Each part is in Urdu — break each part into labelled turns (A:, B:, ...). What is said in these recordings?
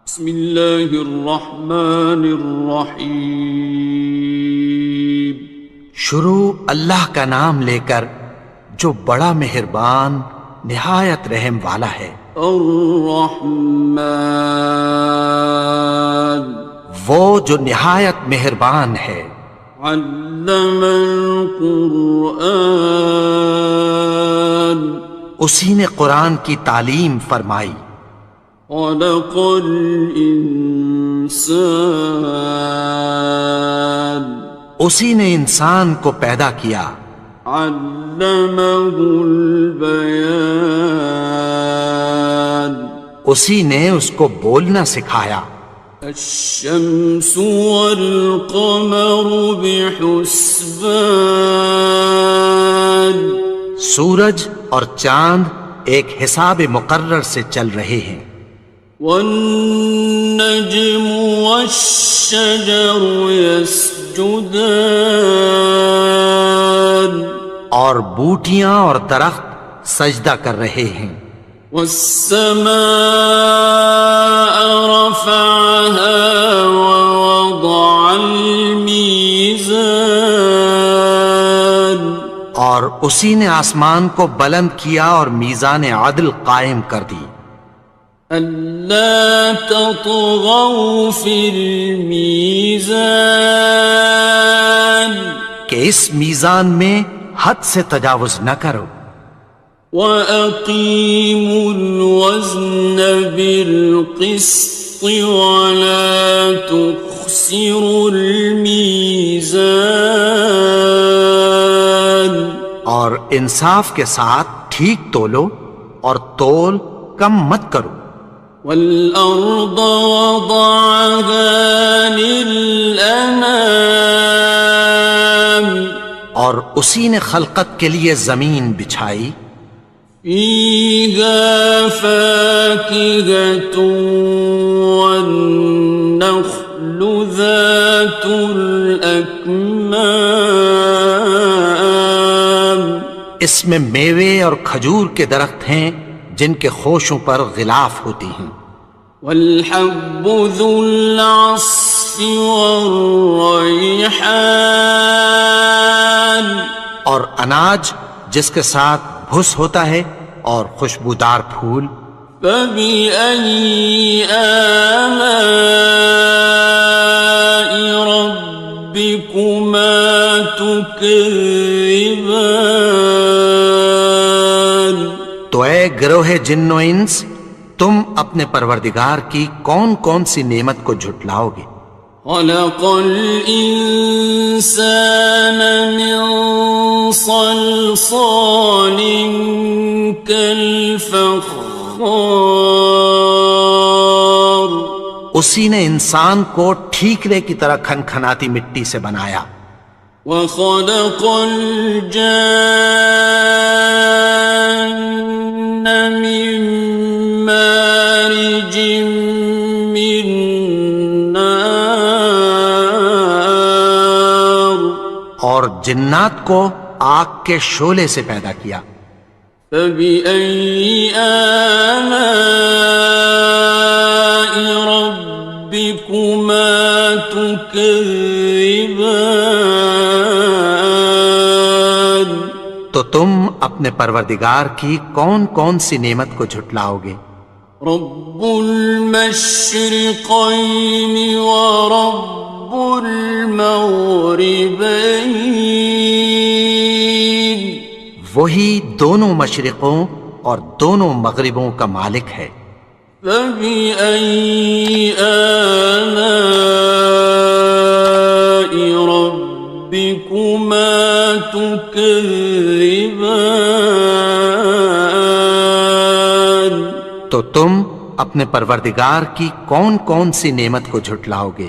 A: بسم اللہ الرحمن الرحیم۔
B: شروع اللہ کا نام لے کر جو بڑا مہربان نہایت رحم والا ہے۔
A: الرحمن،
B: وہ جو نہایت مہربان ہے۔
A: علم القرآن،
B: اسی نے قرآن کی تعلیم فرمائی۔
A: خلق الانسان،
B: اسی نے انسان کو پیدا کیا۔
A: علمہ البیان،
B: اسی نے اس کو بولنا سکھایا۔
A: الشمس والقمر بحسبان،
B: سورج اور چاند ایک حساب مقرر سے چل رہے ہیں۔
A: والنجم والشجر يسجدان،
B: اور بوٹیاں اور درخت سجدہ کر رہے ہیں۔
A: والسماء رفعها ووضع الميزان،
B: اور اسی نے آسمان کو بلند کیا اور میزان عدل قائم کر دی۔
A: ألا تطغوا في الميزان،
B: کہ اس میزان میں حد سے تجاوز نہ کرو۔
A: وَأَقِيمُوا الْوَزْنَ بِالْقِسْطِ وَلَا تُخْسِرُوا الْمِيزَانَ،
B: اور انصاف کے ساتھ ٹھیک تولو اور تول کم مت کرو۔
A: وَالْأَرْضَ وَضَعَهَا لِلْأَنَامِ،
B: اور اسی نے خلقت کے لیے زمین بچھائی۔
A: فِيهَا فَاكِهَةٌ وَالنَّخْلُ ذَاتُ الْأَكْمَامِ،
B: اس میں میوے اور کھجور کے درخت ہیں جن کے خوشوں پر غلاف ہوتی ہیں۔
A: وَالْحَبُّ ذُو الْعَصْفِ وَالرَّيْحَانِ،
B: اور اناج جس کے ساتھ بھس ہوتا ہے اور خوشبودار پھول۔
A: فَبِأَيِّ آلَاءِ رَبِّكُمَا تُكَذِّبَانِ،
B: تو اے گروہ جن و انس، تم اپنے پروردگار کی کون کون سی نعمت کو جھٹلاؤ گے؟
A: خَلَقَ الْإِنسَانَ مِنْ صَلْصَالٍ كَالْفَخَّارِ،
B: اسی نے انسان کو ٹھیکرے کی طرح کھنکھناتی مٹی سے بنایا۔
A: وَخَلَقَ الْجَانَّ مِن مَّارِجٍ مِّن نَّارٍ،
B: اور جنات کو آگ کے شعلے سے پیدا کیا۔
A: فَبِأَيِّ آلَاءِ رَبِّكُمَا تُكَذِّبَانِ،
B: تو تم اپنے پروردگار کی کون کون سی نعمت کو جھٹلاؤ گے؟
A: رب المشرقین ورب المغربین،
B: وہی دونوں مشرقوں اور دونوں مغربوں کا مالک ہے۔
A: فَبِأَيِّ آلَاءِ رَبِّكُمَا تُكَذِّبَانِ،
B: تو تم اپنے پروردگار کی کون کون سی نعمت کو جھٹلاؤ گے؟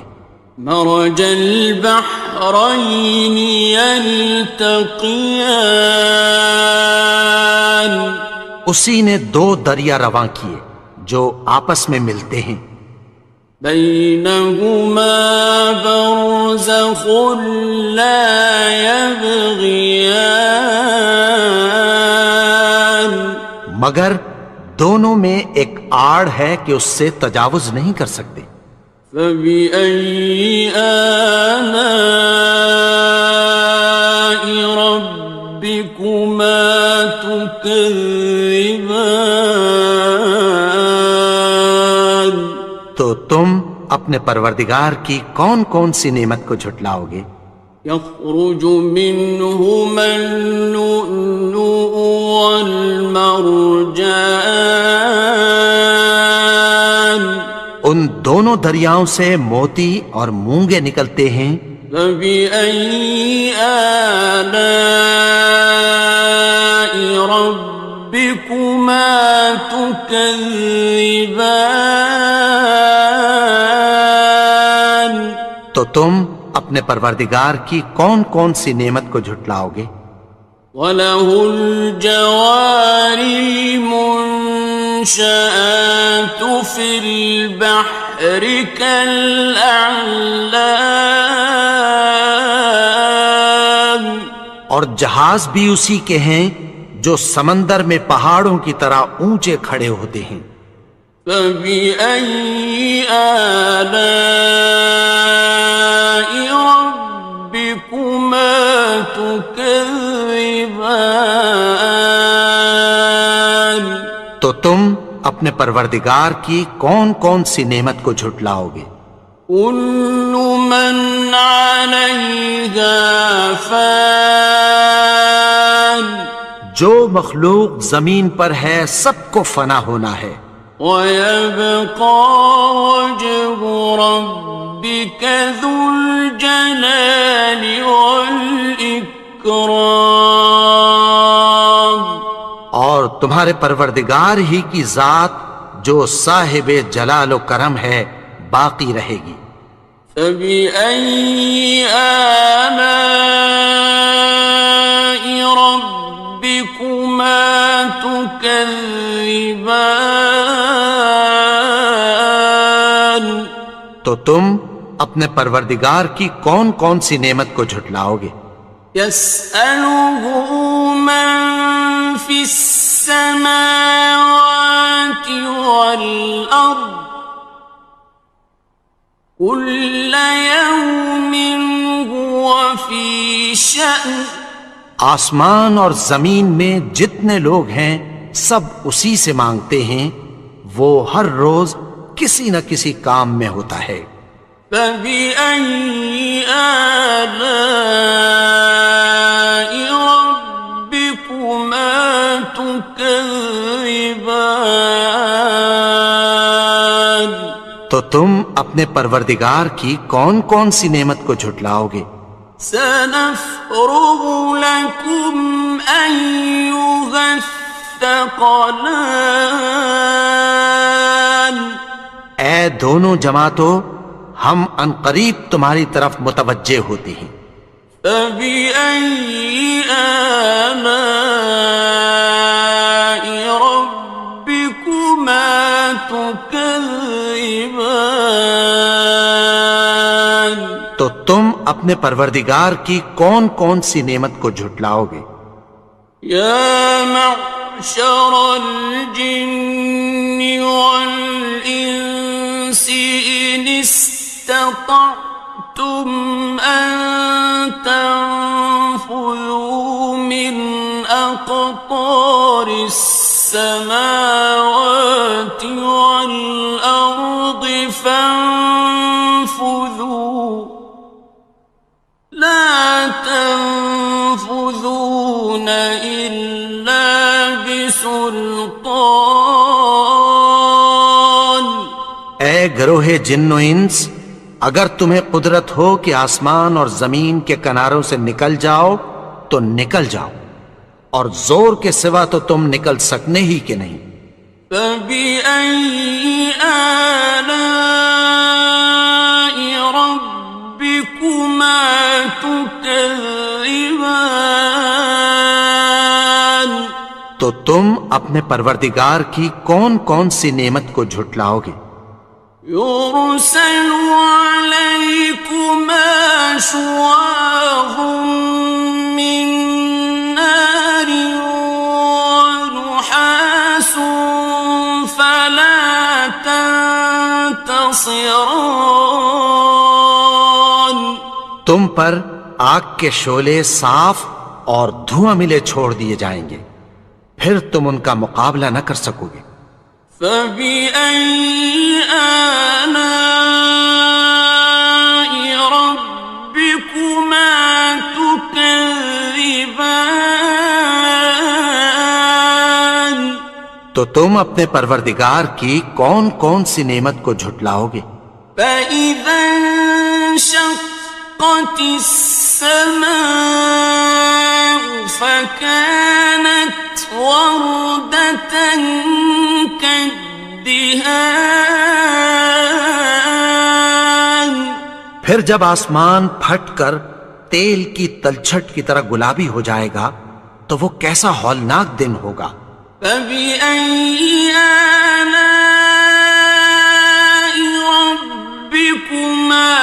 A: مرج البحرین یلتقیان،
B: اسی نے دو دریا رواں کیے جو آپس میں ملتے ہیں۔
A: بینہما برزخ لا یبغیان،
B: مگر دونوں میں ایک آڑ ہے کہ اس سے تجاوز نہیں کر سکتے۔
A: فَبِأَيِّ آلَاءِ رَبِّكُمَا تُكَذِّبَانِ؟
B: تو تم اپنے پروردگار کی کون کون سی نعمت کو جھٹلاؤ گے؟
A: يخرج منهما اللؤلؤ والمرجان،
B: ان دونوں دریاؤں سے موتی اور مونگے نکلتے ہیں۔
A: فبأي آلاء ربكما تكذبان؟
B: تو تم اپنے پروردگار کی کون کون سی نعمت کو جھٹلاؤ گے؟
A: وَلَهُ الْجَوَارِ الْمُنشَآتُ فِي الْبَحْرِ كَالْأَعْلَامِ،
B: اور جہاز بھی اسی کے ہیں جو سمندر میں پہاڑوں کی طرح اونچے کھڑے ہوتے ہیں۔
A: فَبِأَيِّ آلَاءِ رَبِّكُمَا تُكَذِّبَانِ؟
B: تو تم اپنے پروردگار کی کون کون سی نعمت کو جھٹلاؤ گے؟
A: كُلُّ مَنْ عَلَيْهَا فَانٍ،
B: جو مخلوق زمین پر ہے سب کو فنا ہونا ہے۔
A: وَيَبْقَى وَجْهُ رَبِّكَ ذُو الْجَلَالِ وَالْإِكْرَامِ،
B: اور تمہارے پروردگار ہی کی ذات جو صاحب جلال و کرم ہے باقی رہے گی۔
A: فَبِأَيِّ آلَاءِ رَبِّكُمَا تُكَذِّبَانِ؟
B: تو تم اپنے پروردگار کی کون کون سی نعمت کو جھٹلاؤ گے؟
A: يَسْأَلُهُ مَن فِي السَّمَاوَاتِ وَالْأَرْضِ كُلَّ يَوْمٍ هُوَ فِي شَأْنٍ،
B: آسمان اور زمین میں جتنے لوگ ہیں سب اسی سے مانگتے ہیں، وہ ہر روز کسی نہ کسی کام میں ہوتا ہے۔
A: فَبِأَيِّ آلَاءِ رَبِّكُمَا تُكَذِّبَانِ؟
B: تو تم اپنے پروردگار کی کون کون سی نعمت کو جھٹلاؤ گے؟
A: سَنَفْرُغُ لَكُمْ أَيُّهَ الثَّقَلَانِ،
B: اے دونوں جماعتوں ہم عنقریب تمہاری طرف متوجہ ہوتے ہیں۔
A: فَبِأَيِّ آلَاءِ رَبِّكُمَا تُكَذِّبَانِ؟
B: تو تم اپنے پروردگار کی کون کون سی نعمت کو جھٹلاؤ گے؟
A: يَا مَعْشَرَ الْجِنِّ وَالْإِنسِ إِنِ اسْتَطَعْتُمْ أَن تَنفُذُوا مِنْ أَقْطَارِ السَّمَاوَاتِ وَالْأَرْضِ فَانفُذُوا لَا تَنفُذُونَ إِلَّا بِسُلْطَانٍ۔
B: اے گروہ جن و انس، اگر تمہیں قدرت ہو کہ آسمان اور زمین کے کناروں سے نکل جاؤ تو نکل جاؤ، اور زور کے سوا تو تم نکل سکنے ہی کہ نہیں۔
A: فَبِأَيِّ آلَاءِ رَبِّكُمَا تُكَذِّبَانِ؟
B: تو تم اپنے پروردگار کی کون کون سی نعمت کو جھٹلاؤ گے؟
A: يُرْسَلُ عَلَيْكُمَا شُوَاظٌ مِّن نَّارٍ وَنُحَاسٌ ينتصران.
B: تم پر آگ کے شعلے صاف اور دھواں ملے چھوڑ دیے جائیں گے، پھر تم ان کا مقابلہ نہ کر سکو گے۔
A: فبأي آلاء ربكما تكذبان.
B: تو تم اپنے پروردگار کی کون کون سی نعمت کو جھٹلاؤ گے؟
A: فإذا انشقت السماء فكانت وردة كالدهان.
B: پھر جب آسمان پھٹ کر تیل کی تلچھٹ کی طرح گلابی ہو جائے گا تو وہ کیسا ہولناک دن ہوگا۔
A: فبأي آلاء ربكما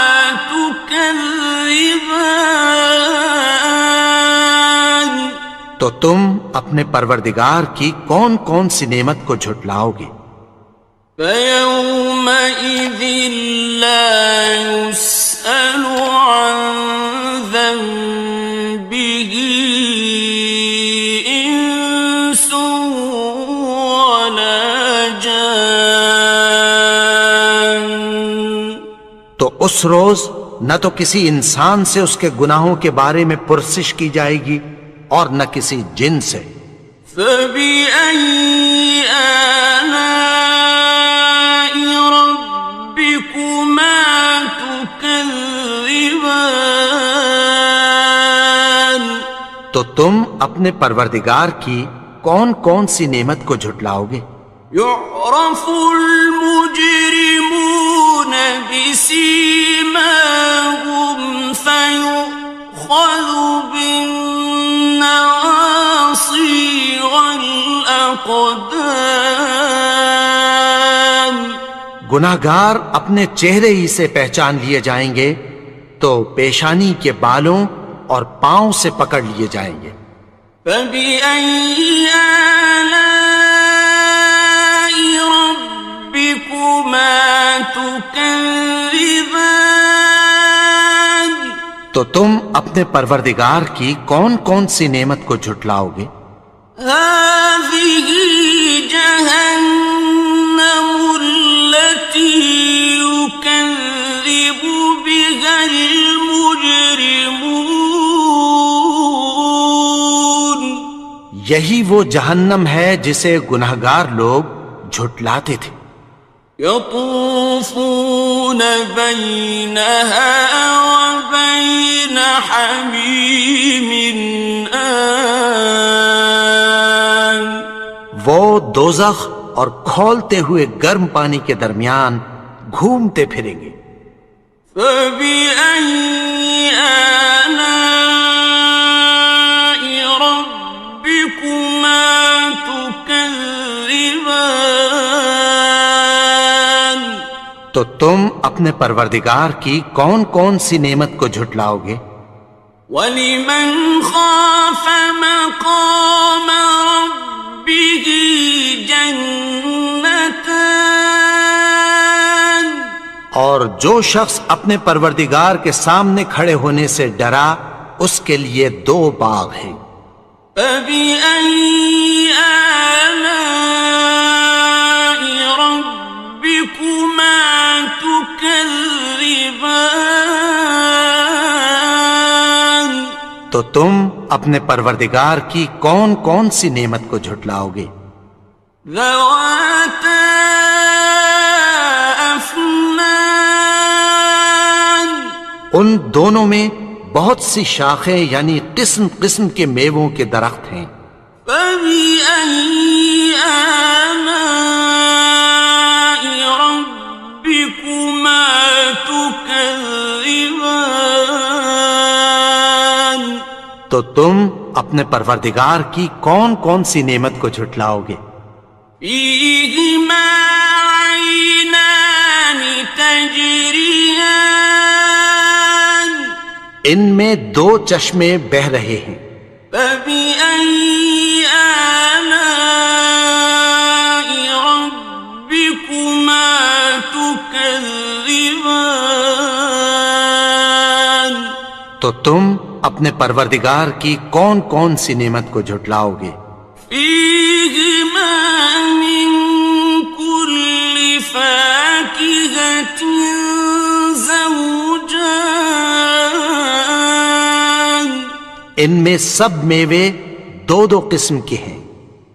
A: تكذبان.
B: تو تم اپنے پروردگار کی کون کون سی نعمت کو جھٹلاؤ گے؟
A: فيومئذ لا يسأل عن ذنبه إنس ولا جان.
B: تو اس روز نہ تو کسی انسان سے اس کے گناہوں کے بارے میں پرسش کی جائے گی اور نہ کسی جن سے۔
A: فبأي آلاء ربكما تكذبان.
B: تو تم اپنے پروردگار کی کون کون سی نعمت کو جھٹلاؤ گے؟
A: يعرف المجرمون بسيماهم فيؤخذ بالنواصي والأقدام.
B: گناہگار اپنے چہرے ہی سے پہچان لیے جائیں گے تو پیشانی کے بالوں اور پاؤں سے پکڑ لیے جائیں گے۔
A: فبأي آلاء ربكما تكذبان.
B: تو تم اپنے پروردگار کی کون کون سی نعمت کو جھٹلاؤ گے؟
A: هذه جهنم التي يكذب بها المجرمون.
B: یہی وہ جہنم ہے جسے گناہگار لوگ جھٹلاتے تھے۔
A: يطوفون بينها وبين حميم آن.
B: وہ دوزخ اور کھولتے ہوئے گرم پانی کے درمیان گھومتے پھریں گے۔
A: فبأي آلاء ربكما تكذبان.
B: تو تم اپنے پروردگار کی کون کون سی نعمت کو جھٹلاؤ گے؟
A: وَلِمَنْ خَافَ مَقَامَ رَبِّهِ جَنَّتَانِ.
B: اور جو شخص اپنے پروردگار کے سامنے کھڑے ہونے سے ڈرا اس کے لیے دو باغ ہیں۔
A: فَبِأَيِّ آلَاءِ رَبِّكُمَا تُكَذِّبَانِ.
B: تو تم اپنے پروردگار کی کون کون سی نعمت کو جھٹلاؤ گے؟
A: ذَوَاتَا أَفْنَانٍ.
B: ان دونوں میں بہت سی شاخیں یعنی قسم قسم کے میووں کے درخت ہیں۔
A: فَبِأَيِّ آلَاءِ رَبِّكُمَا تُكَذِّبَانِ.
B: تو تم اپنے پروردگار کی کون کون سی نعمت کو جھٹلاؤ گے؟
A: فِيهِمَا عَيْنَانِ تَجْرِيَانِ.
B: ان میں دو چشمے بہہ رہے ہیں۔
A: فَبِأَيِّ آلَاءِ رَبِّكُمَا تُكَذِّبَانِ. تكذبان
B: تو تم اپنے پروردگار کی کون کون سی نعمت کو جھٹلاؤ گے؟
A: فيهما من كل فاكهة زوجان
B: ان میں سب میوے دو دو قسم کے ہیں۔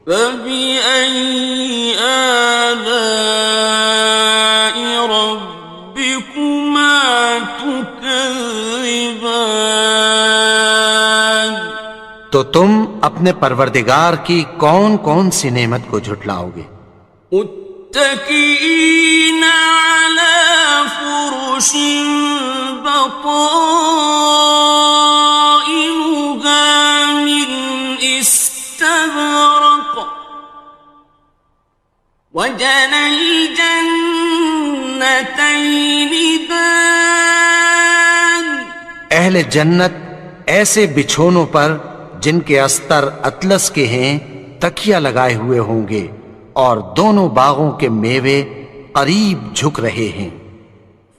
A: فبأي آلاء ربكما تكذبان
B: تو تم اپنے پروردگار کی کون کون سی نعمت کو جھٹلاؤ گے؟
A: متكئين على فرش بطائنها من استبرق وجنى الجنتين دان
B: اہل جنت ایسے بچھونوں پر جن کے استر اطلس کے ہیں تکیہ لگائے ہوئے ہوں گے، اور دونوں باغوں کے میوے قریب جھک رہے ہیں۔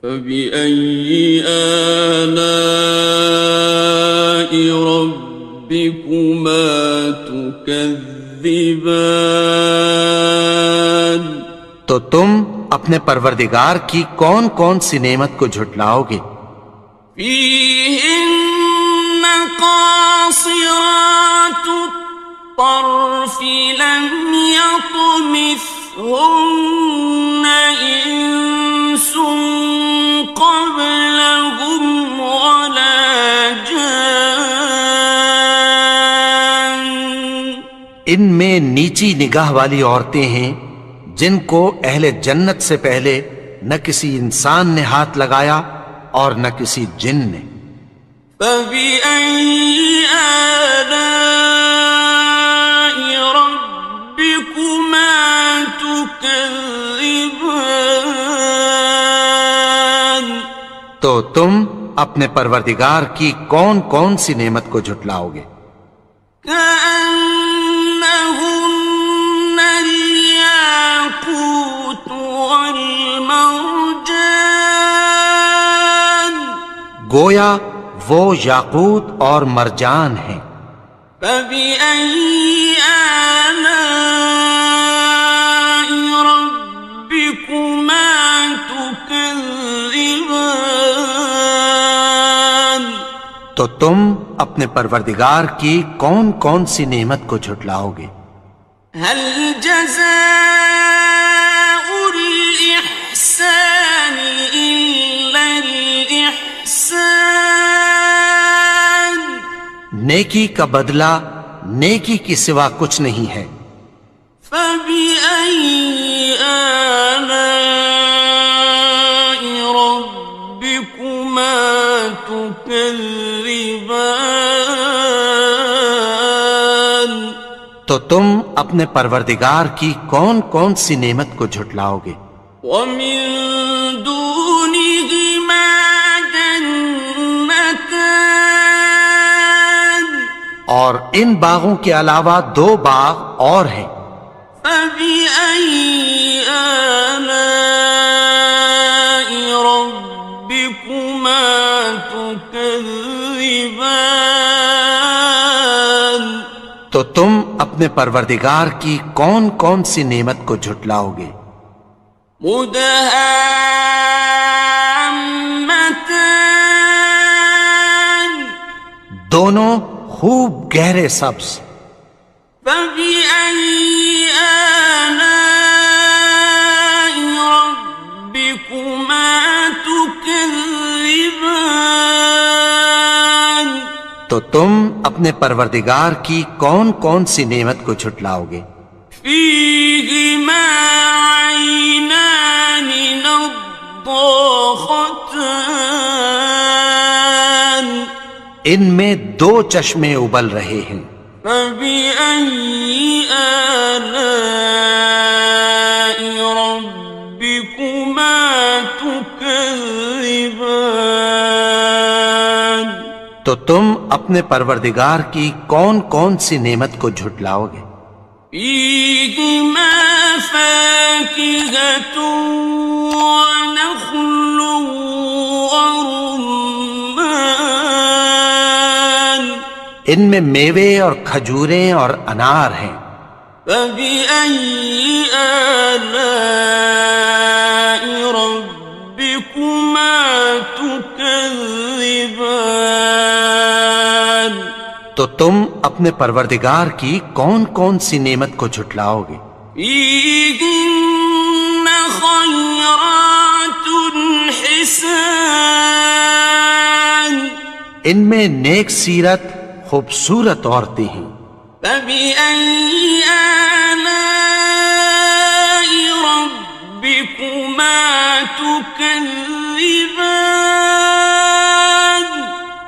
A: فبأي آلاء ربكما تكذبان
B: تو تم اپنے پروردگار کی کون کون سی نعمت کو جھٹلاؤ گے؟
A: فيهن قاصرات الطرف لم يطمثهن إنس قبلهم ولا جان
B: ان میں نیچی نگاہ والی عورتیں ہیں جن کو اہل جنت سے پہلے نہ کسی انسان نے ہاتھ لگایا اور نہ کسی جن نے۔
A: فبأي آلاء ربكما تكذبان
B: تو تم اپنے پروردگار کی کون کون سی نعمت کو جھٹلاؤ گے؟
A: كأنهن الياقوت والمرجان
B: گویا وہ یاقوت اور مرجان ہیں۔
A: فبأي آلاء ربكما تكذبان
B: تو تم اپنے پروردگار کی کون کون سی نعمت کو جھٹلاؤ گے؟
A: هل جزاء الإحسان إلا الإحسان
B: نیکی کا بدلہ نیکی کی سوا کچھ نہیں ہے۔
A: فبأي آلاء ربكما تكذبان
B: تو تم اپنے پروردگار کی کون کون سی نعمت کو جھٹلاؤ گے؟
A: ومن دونهما جنتان
B: اور ان باغوں کے علاوہ دو باغ اور ہیں۔
A: فبأي آلاء ربكما تكذبان
B: تو تم اپنے پروردگار کی کون کون سی نعمت کو جھٹلاؤ گے؟
A: مدهامتان
B: دونوں خوب گہرے سبز۔
A: فبأي آلاء ربكما تكذبان
B: تو تم اپنے پروردگار کی کون کون سی نعمت کو جھٹلاؤ گے؟
A: فيهما عينان نضاختان
B: ان میں دو چشمے ابل رہے ہیں۔
A: فبأي آلاء ربكما تكذبان
B: تو تم اپنے پروردگار کی کون کون سی نعمت کو جھٹلاؤ گے؟
A: فيهما فاكهة ونخل ورمان
B: ان میں میوے اور کھجوریں اور انار ہیں.
A: فبأي آلاء ربكما تكذبان
B: تو تم اپنے پروردگار کی کون کون سی نعمت کو جھٹلاؤ گے؟
A: فيهن خيرات حسان
B: ان میں نیک سیرت خوبصورت عورتیں ہیں.
A: فبأي آلاء ربكما تكذبان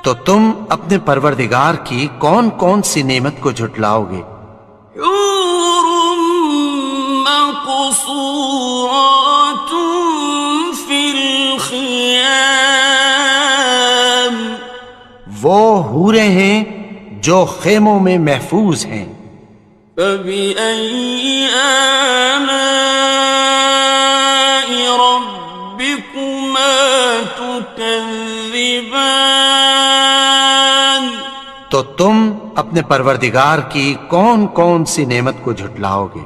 B: تو تم اپنے پروردگار کی کون کون سی نعمت کو جھٹلاؤ گے؟
A: حور مقصورات في الخيام
B: وہ حوریں ہیں جو خیموں میں محفوظ ہیں.
A: فبأي آلاء ربكما تكذبان
B: تو تم اپنے پروردگار کی کون کون سی نعمت کو جھٹلاؤ گے؟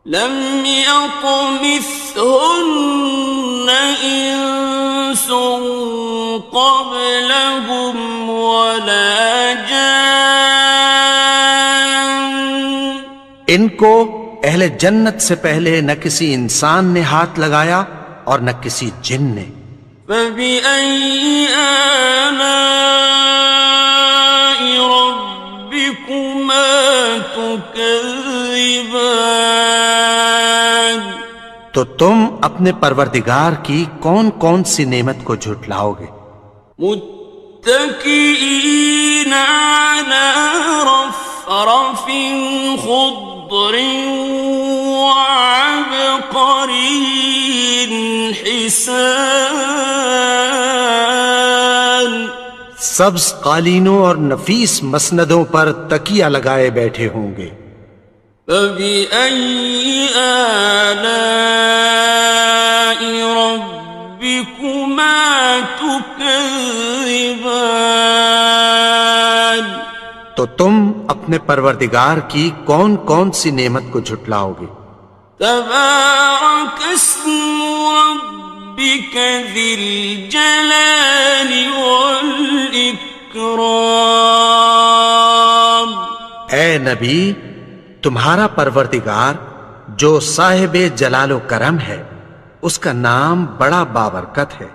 A: لم يطمثهن إنس قبلهم ولا جان
B: ان کو اہل جنت سے پہلے نہ کسی انسان نے ہاتھ لگایا اور نہ کسی جن نے.
A: فبأي آلاء ربكما تكذبان
B: تو تم اپنے پروردگار کی کون کون سی نعمت کو جھٹلاؤ گے؟
A: متكئين على رفرف خضر وعبقري حسان
B: سبز قالینوں اور نفیس مسندوں پر تکیہ لگائے بیٹھے ہوں گے.
A: فبأي آلاء ربكما تكذبان
B: تو تم اپنے پروردگار کی کون کون سی نعمت کو جھٹلاؤ گے؟
A: تبارك اسم ربك ذي الجلال والإكرام
B: اے نبی، تمہارا پروردگار جو صاحب جلال و کرم ہے، اس کا نام بڑا بابرکت ہے.